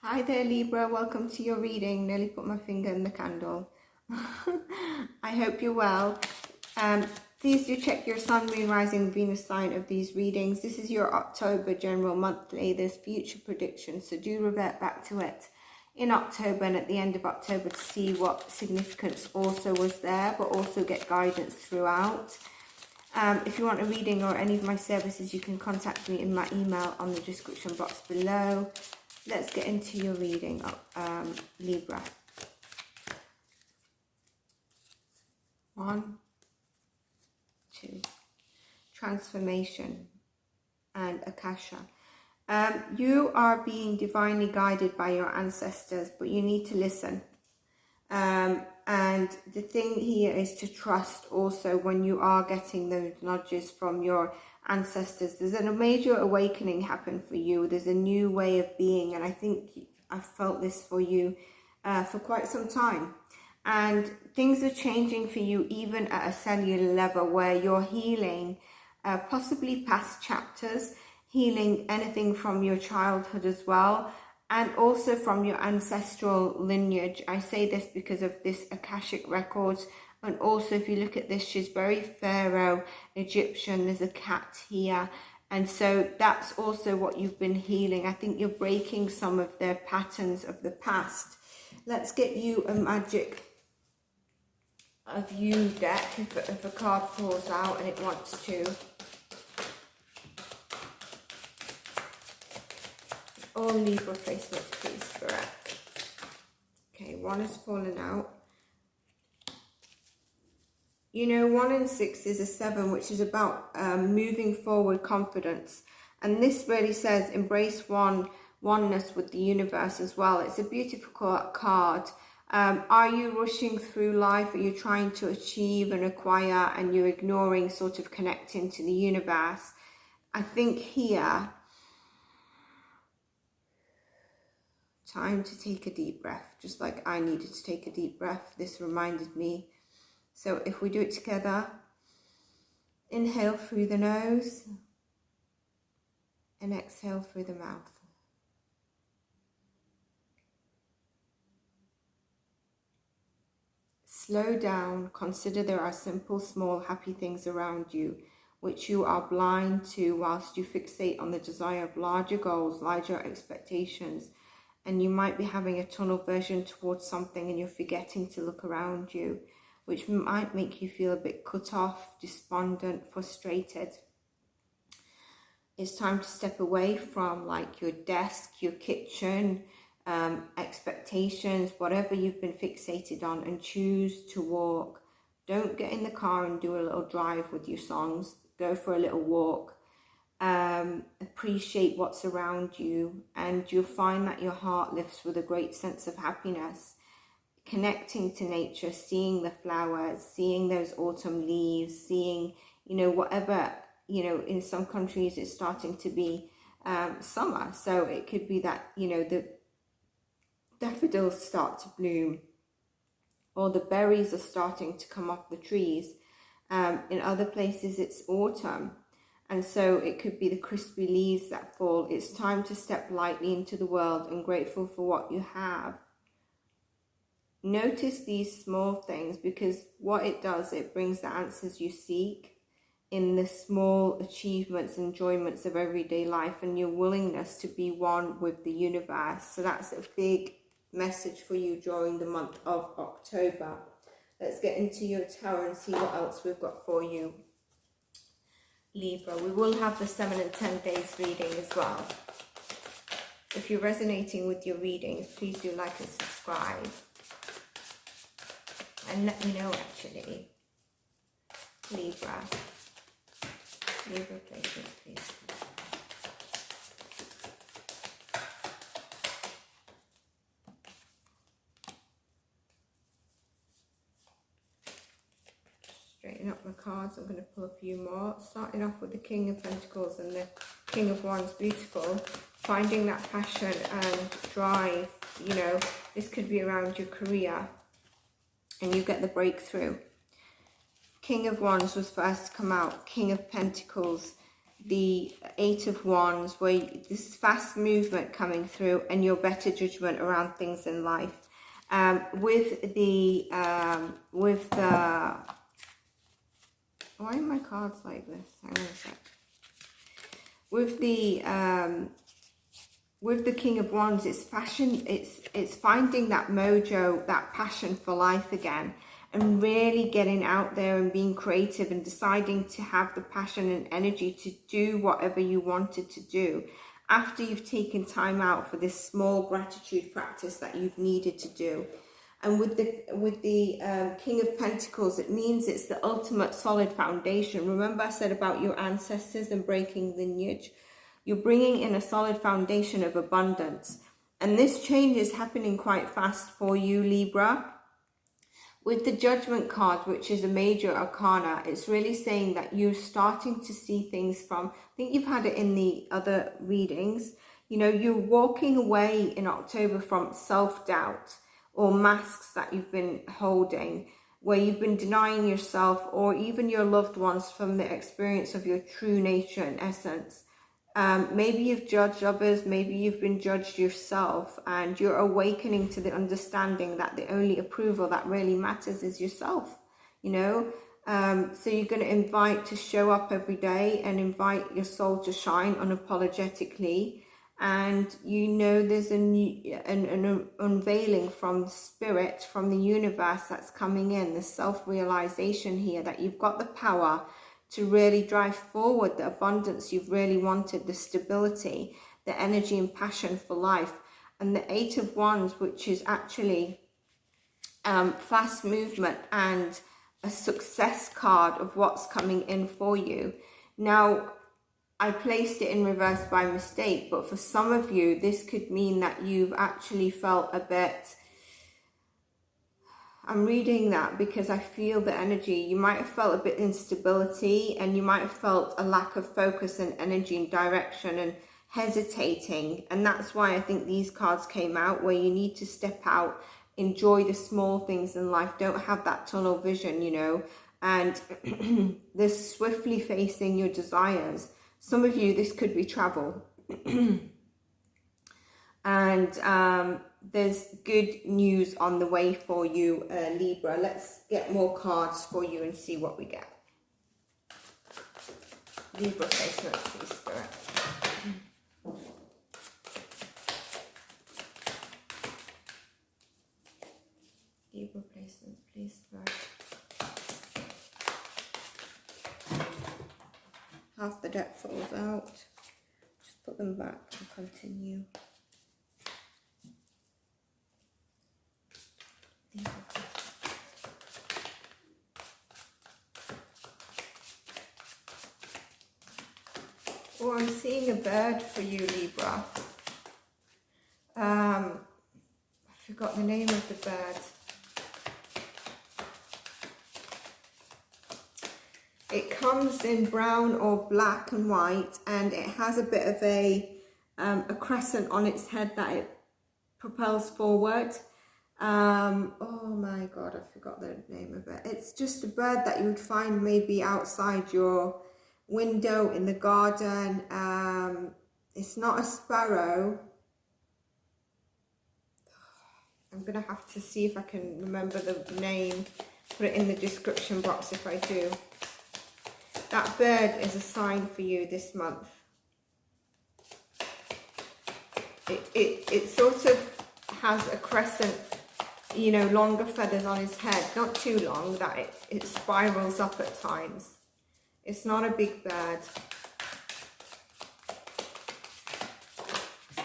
Hi there, Libra. Welcome to your reading. Nearly put my finger in the candle. I hope you're well. Please do check your Sun, Moon, Rising, Venus sign of these readings. This is your October general monthly. There's future predictions, so do revert back to it in October and at the end of October to see what significance also was there, but also get guidance throughout. If you want a reading or any of my services, you can contact me in my email on the description box below. Let's get into your reading, Libra. 1, 2. Transformation and Akasha. You are being divinely guided by your ancestors, but you need to listen. And the thing here is to trust also when you are getting those nudges from your ancestors. There's a major awakening happen for you. There's a new way of being, and I think I've felt this for you for quite some time. And things are changing for you even at a cellular level, where you're healing possibly past chapters, healing anything from your childhood as well, and also from your ancestral lineage. I say this because of this Akashic records. And also, if you look at this, she's very Pharaoh Egyptian. There's a cat here. And so that's also what you've been healing. I think you're breaking some of their patterns of the past. Let's get you a magic of you deck if a card falls out and it wants to. All Libra placements, please, Spirit. Okay, one has fallen out. You know, 1 and 6 is a 7, which is about moving forward, confidence. And this really says embrace oneness with the universe as well. It's a beautiful card. Are you rushing through life? Are you trying to achieve and acquire and you're ignoring sort of connecting to the universe? I think here, time to take a deep breath. Just like I needed to take a deep breath, this reminded me. So if we do it together, inhale through the nose and exhale through the mouth. Slow down, consider there are simple, small, happy things around you, which you are blind to whilst you fixate on the desire of larger goals, larger expectations, and you might be having a tunnel vision towards something and you're forgetting to look around you, which might make you feel a bit cut off, despondent, frustrated. It's time to step away from like your desk, your kitchen, expectations, whatever you've been fixated on, and choose to walk. Don't get in the car and do a little drive with your songs. Go for a little walk. Appreciate what's around you, and you'll find that your heart lifts with a great sense of happiness. Connecting to nature, seeing the flowers, seeing those autumn leaves, seeing, you know, whatever, you know, in some countries it's starting to be summer. So it could be that, you know, the daffodils start to bloom or the berries are starting to come off the trees. In other places it's autumn. And so it could be the crispy leaves that fall. It's time to step lightly into the world and grateful for what you have. Notice these small things, because what it does, it brings the answers you seek in the small achievements, enjoyments of everyday life, and your willingness to be one with the universe. So that's a big message for you during the month of October. Let's get into your tarot and see what else we've got for you, Libra. We will have the 7 and 10 days reading as well. If you're resonating with your readings, please do like and subscribe. And let me know, actually, Libra placement, please. Straighten up my cards. I'm going to pull a few more. Starting off with the King of Pentacles and the King of Wands. Beautiful. Finding that passion and drive. You know, this could be around your career, and you get the breakthrough. King of Wands was first to come out. King of Pentacles. the Eight of Wands, where this fast movement coming through and your better judgment around things in life. With the why are my cards like this? Hang on a sec. With the King of Wands, it's passion. It's finding that mojo, that passion for life again, and really getting out there and being creative and deciding to have the passion and energy to do whatever you wanted to do after you've taken time out for this small gratitude practice that you've needed to do. And with the King of Pentacles, it means it's the ultimate solid foundation. Remember I said about your ancestors and breaking lineage? You're bringing in a solid foundation of abundance. And this change is happening quite fast for you, Libra. With the Judgment card, which is a major arcana, it's really saying that you're starting to see things from, I think you've had it in the other readings, you know, you're walking away in October from self-doubt or masks that you've been holding, where you've been denying yourself or even your loved ones from the experience of your true nature and essence. Maybe you've judged others, maybe you've been judged yourself, and you're awakening to the understanding that the only approval that really matters is yourself, you know. So you're going to invite to show up every day and invite your soul to shine unapologetically. And you know there's an unveiling from spirit, from the universe that's coming in, the self-realization here that you've got the power to really drive forward the abundance you've really wanted, the stability, the energy and passion for life. And the Eight of Wands, which is actually fast movement and a success card of what's coming in for you. Now, I placed it in reverse by mistake, but for some of you, this could mean that you've actually felt a bit, I'm reading that because I feel the energy. You might have felt a bit instability, and you might have felt a lack of focus and energy and direction and hesitating. And that's why I think these cards came out, where you need to step out, enjoy the small things in life. Don't have that tunnel vision, you know, and this swiftly facing your desires. Some of you, this could be travel. And there's good news on the way for you, Libra. Let's get more cards for you and see what we get. Libra placement, please, Spirit. Libra placement, please, Spirit. Half the deck falls out. Just put them back and continue. Oh, I'm seeing a bird for you, Libra. I forgot the name of the bird. It comes in brown or black and white, and it has a bit of a crescent on its head that it propels forward. Oh my god, I forgot the name of it. It's just a bird that you would find maybe outside your window in the garden. It's not a sparrow. I'm gonna have to see if I can remember the name, put it in the description box if I do. That bird is a sign for you this month. It sort of has a crescent, you know, longer feathers on his head, not too long, that it spirals up at times. It's not a big bird.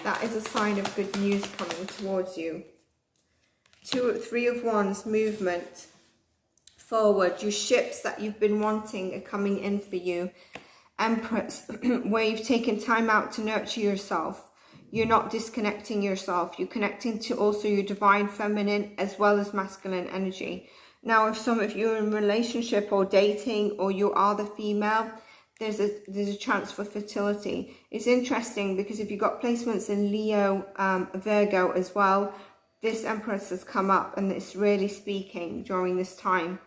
That is a sign of good news coming towards you. Three of Wands, movement forward. Your ships that you've been wanting are coming in for you. Empress, where you've taken time out to nurture yourself. You're not disconnecting yourself. You're connecting to also your divine feminine as well as masculine energy. Now, if some of you are in a relationship or dating, or you are the female, there's a chance for fertility. It's interesting because if you've got placements in Leo, Virgo as well, this Empress has come up, and it's really speaking during this time.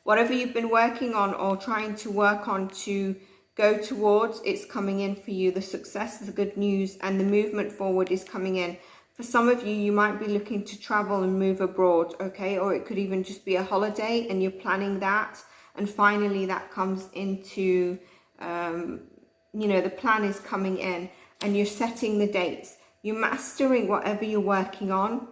Whatever you've been working on or trying to work on to go towards, it's coming in for you. The success, the good news, and the movement forward is coming in. For some of you, you might be looking to travel and move abroad, okay? Or it could even just be a holiday and you're planning that. And finally, that comes into, you know, the plan is coming in and you're setting the dates. You're mastering whatever you're working on.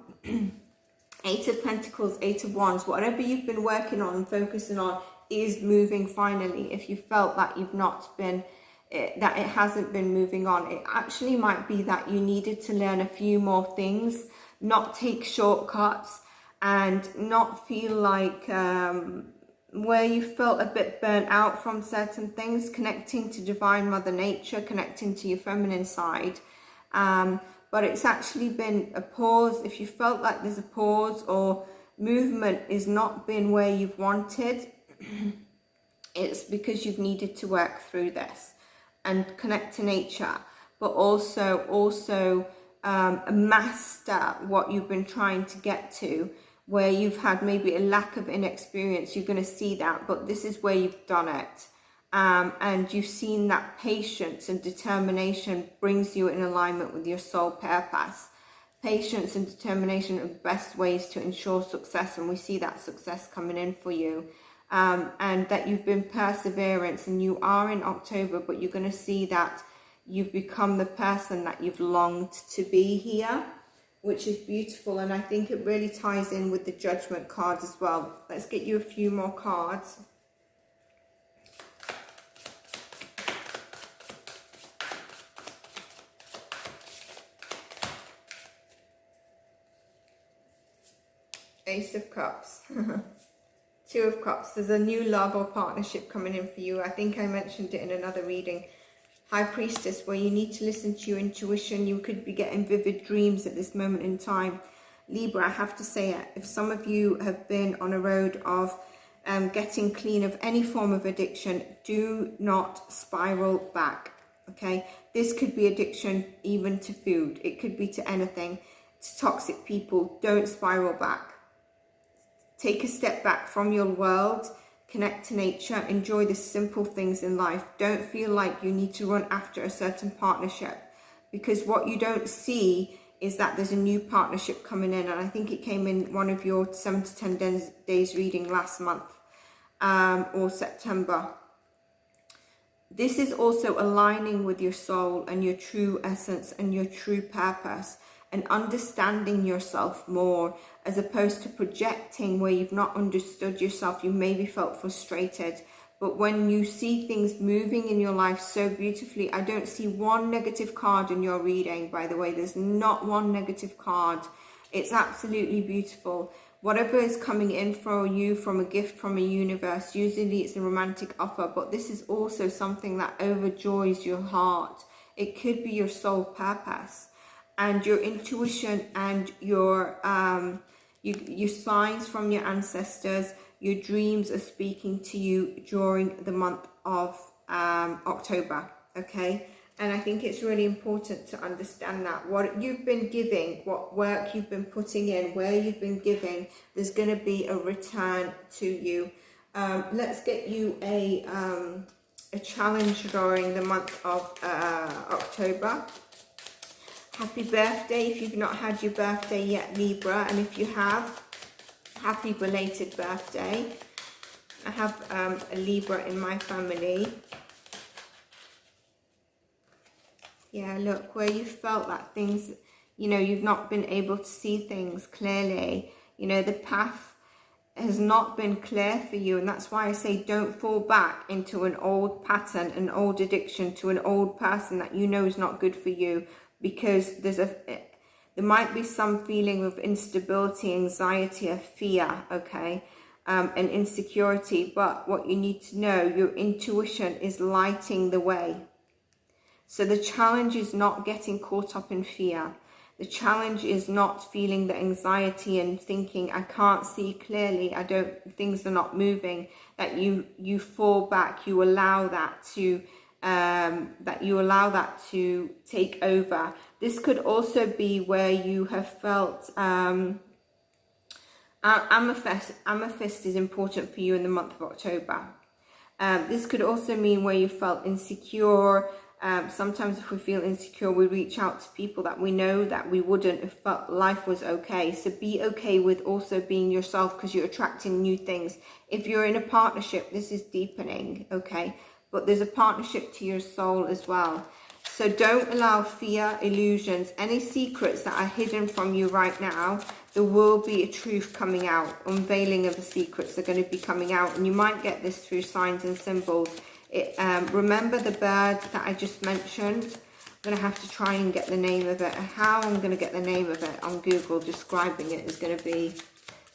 Eight of Pentacles, Eight of Wands, whatever you've been working on and focusing on is moving finally. If you felt that you've not been, that it hasn't been moving on, it actually might be that you needed to learn a few more things, not take shortcuts, and not feel like where you felt a bit burnt out from certain things, connecting to divine Mother Nature, connecting to your feminine side. But it's actually been a pause. If you felt like there's a pause or movement is not been where you've wanted, it's because you've needed to work through this and connect to nature, but also master what you've been trying to get to, where you've had maybe a lack of inexperience. You're going to see that, but this is where you've done it. And you've seen that patience and determination brings you in alignment with your soul purpose. Patience and determination are the best ways to ensure success, and we see that success coming in for you. And that you've been perseverance, and you are in October, but you're going to see that you've become the person that you've longed to be here, which is beautiful. And I think it really ties in with the Judgment card as well. Let's get you a few more cards. Ace of Cups. Two of Cups. There's a new love or partnership coming in for you. I think I mentioned it in another reading. High Priestess, where you need to listen to your intuition. You could be getting vivid dreams at this moment in time. Libra, I have to say, if some of you have been on a road of getting clean of any form of addiction, do not spiral back, okay? This could be addiction even to food. It could be to anything, to toxic people. Don't spiral back. Take a step back from your world, connect to nature, enjoy the simple things in life. Don't feel like you need to run after a certain partnership, because what you don't see is that there's a new partnership coming in. And I think it came in one of your 7 to 10 days reading last month or September. This is also aligning with your soul and your true essence and your true purpose, and understanding yourself more, as opposed to projecting where you've not understood yourself. You maybe felt frustrated, but when you see things moving in your life so beautifully, I don't see one negative card in your reading, by the way. There's not one negative card. It's absolutely beautiful. Whatever is coming in for you from a gift from a universe, usually it's a romantic offer, but this is also something that overjoys your heart. It could be your soul purpose and your intuition and your signs from your ancestors. Your dreams are speaking to you during the month of October, okay? And I think it's really important to understand that what you've been giving, what work you've been putting in, where you've been giving, there's going to be a return to you. Let's get you a challenge during the month of October. Happy birthday if you've not had your birthday yet, Libra, and if you have, happy belated birthday. I have a Libra in my family. Yeah, look, where you felt that things, you know, you've not been able to see things clearly. You know, the path has not been clear for you, and that's why I say don't fall back into an old pattern, an old addiction to an old person that you know is not good for you, because there might be some feeling of instability, anxiety, or fear, okay, and insecurity. But what you need to know, your intuition is lighting the way. So the challenge is not getting caught up in fear. The challenge is not feeling the anxiety and thinking, I can't see clearly, things are not moving, that you fall back, you allow that to take over. This could also be where you have felt amethyst is important for you in the month of October. This could also mean where you felt insecure. Sometimes if we feel insecure, we reach out to people that we know that we wouldn't if life was okay. So be okay with also being yourself, because you're attracting new things. If you're in a partnership, this is deepening, okay? But there's a partnership to your soul as well. So don't allow fear, illusions, any secrets that are hidden from you right now. There will be a truth coming out. Unveiling of the secrets are going to be coming out. And you might get this through signs and symbols. Remember the bird that I just mentioned? I'm going to have to try and get the name of it. How I'm going to get the name of it on Google, describing it, is going to be...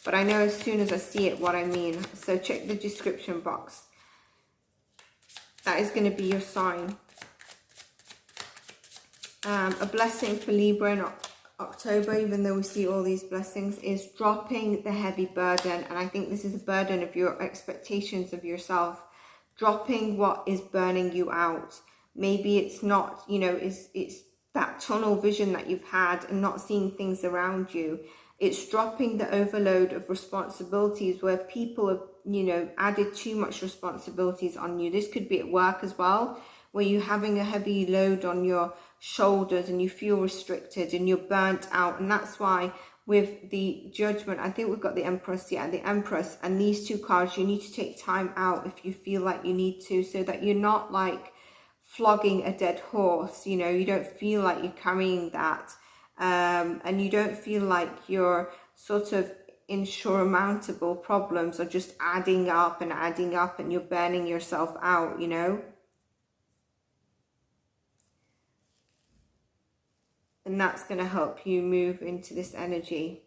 But I know as soon as I see it what I mean. So check the description box. That is going to be your sign. A blessing for Libra in October, even though we see all these blessings, is dropping the heavy burden. And I think this is the burden of your expectations of yourself. Dropping what is burning you out. Maybe it's not, you know, it's that tunnel vision that you've had and not seeing things around you. It's dropping the overload of responsibilities where people have, you know, added too much responsibilities on you. This could be at work as well, where you're having a heavy load on your shoulders and you feel restricted and you're burnt out. And that's why with the Judgment, I think we've got the Empress, yeah, the Empress, and these two cards, you need to take time out if you feel like you need to, so that you're not like flogging a dead horse, you know, you don't feel like you're carrying that, and you don't feel like your sort of insurmountable problems are just adding up and you're burning yourself out, you know. And that's going to help you move into this energy.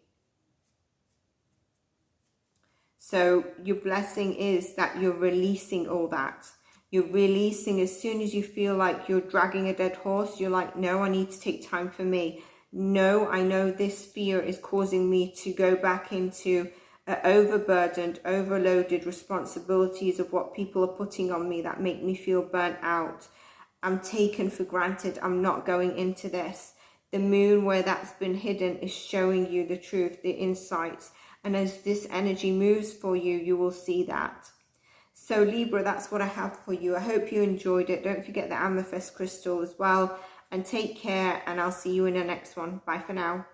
So your blessing is that you're releasing all that. You're releasing as soon as you feel like you're dragging a dead horse. You're like, no, I need to take time for me. No, I know this fear is causing me to go back into overburdened, overloaded responsibilities of what people are putting on me that make me feel burnt out. I'm taken for granted. I'm not going into this. The moon, where that's been hidden, is showing you the truth, the insights. And as this energy moves for you, you will see that. So Libra, that's what I have for you. I hope you enjoyed it. Don't forget the amethyst crystal as well. And take care, and I'll see you in the next one. Bye for now.